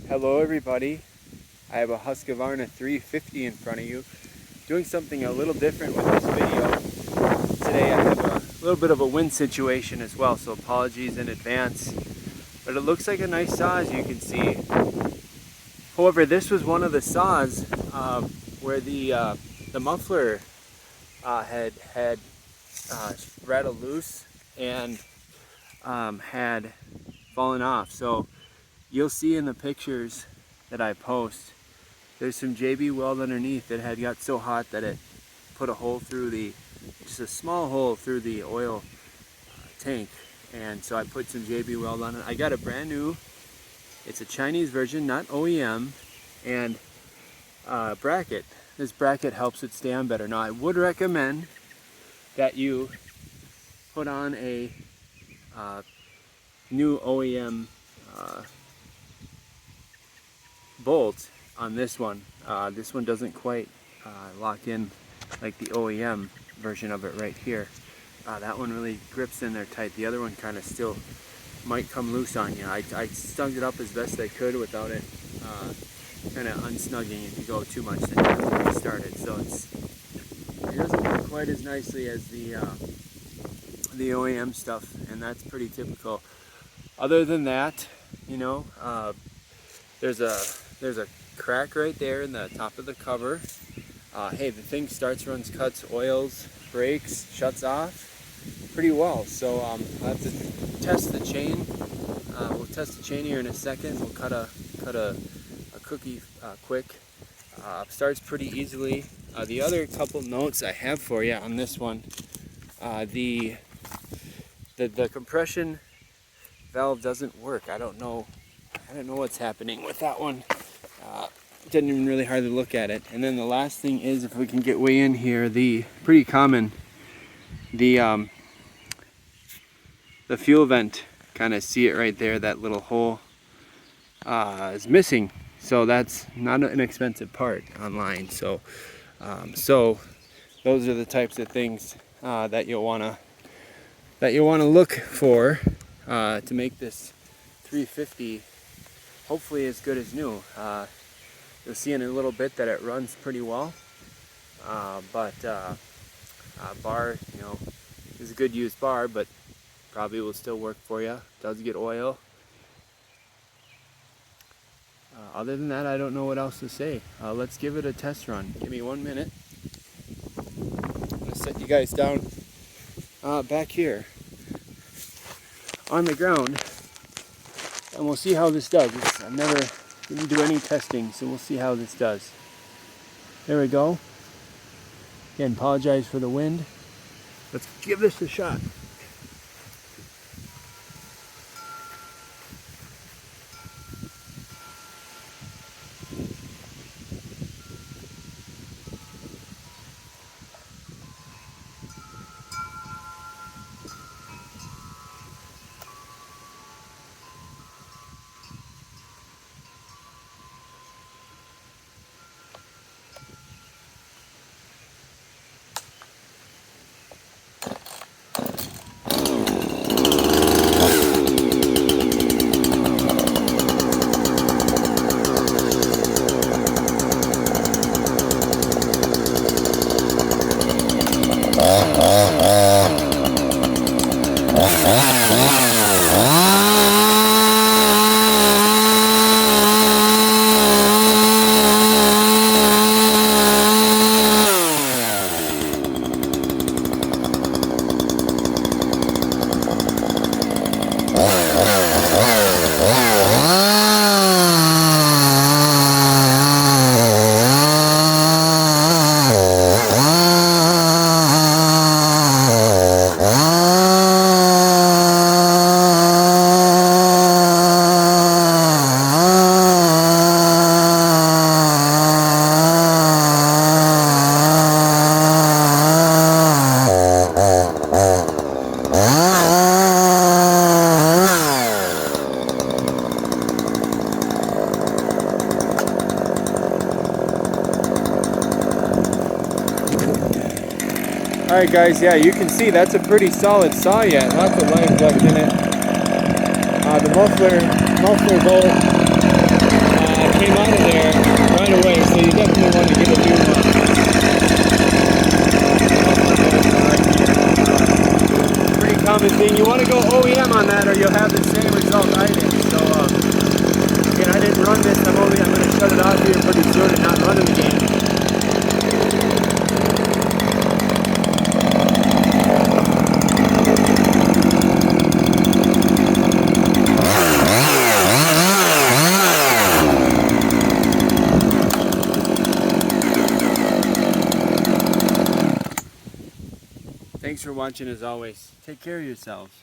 Hello everybody, I have a Husqvarna 350 in front of you, doing something a little different with this video. Today I have a little bit of a wind situation as well, so apologies in advance. But it looks like a nice saw, as you can see. However, this was one of the saws where the muffler had rattled loose and had fallen off. So you'll see in the pictures that I post, there's some JB weld underneath that had got so hot that it put a hole through just a small hole through the oil tank. And so I put some JB weld on it. I got a brand new, it's a Chinese version, not OEM, and bracket. This bracket helps it stay on better. Now I would recommend that you put on a new OEM bolt on this one. This one doesn't quite lock in like the OEM version of it right here. That one really grips in there tight. The other one kind of still might come loose on you. I snug it up as best I could without it kind of unsnugging. If you go too much, then you have to restart it. So it doesn't work quite as nicely as the OEM stuff, and that's pretty typical. Other than that, you know, there's a crack right there in the top of the cover. Hey, the thing starts, runs, cuts, oils, brakes, shuts off pretty well. So I'll have to test the chain. We'll test the chain here in a second. We'll cut a cookie quick. Starts pretty easily. The other couple notes I have for you on this one, the compression valve doesn't work. I don't know what's happening with that one. Didn't even really hardly look at it. And then the last thing is, if we can get way in here, the pretty common, the fuel vent, kind of see it right there, that little hole is missing. So that's not an expensive part online. So those are the types of things that you'll wanna look for to make this 350 hopefully as good as new. You'll see in a little bit that it runs pretty well, but bar, you know, is a good used bar, but probably will still work for you. Does get oil. Other than that, I don't know what else to say. Let's give it a test run. Give me 1 minute. I'm gonna set you guys down back here on the ground, and we'll see how this does. I've never didn't do any testing, so we'll see how this does. There we go. Again, apologize for the wind. Let's give this a shot. Alright guys, yeah, you can see that's a pretty solid saw yet. Lots of life left in it. The muffler bolt came out of there right away, so you definitely want to get a new pretty common thing. You want to go OEM on that or you'll have the same result I did. So again, I didn't run this. I'm going to shut it off here pretty soon and not run it again. Thanks for watching as always. Take care of yourselves.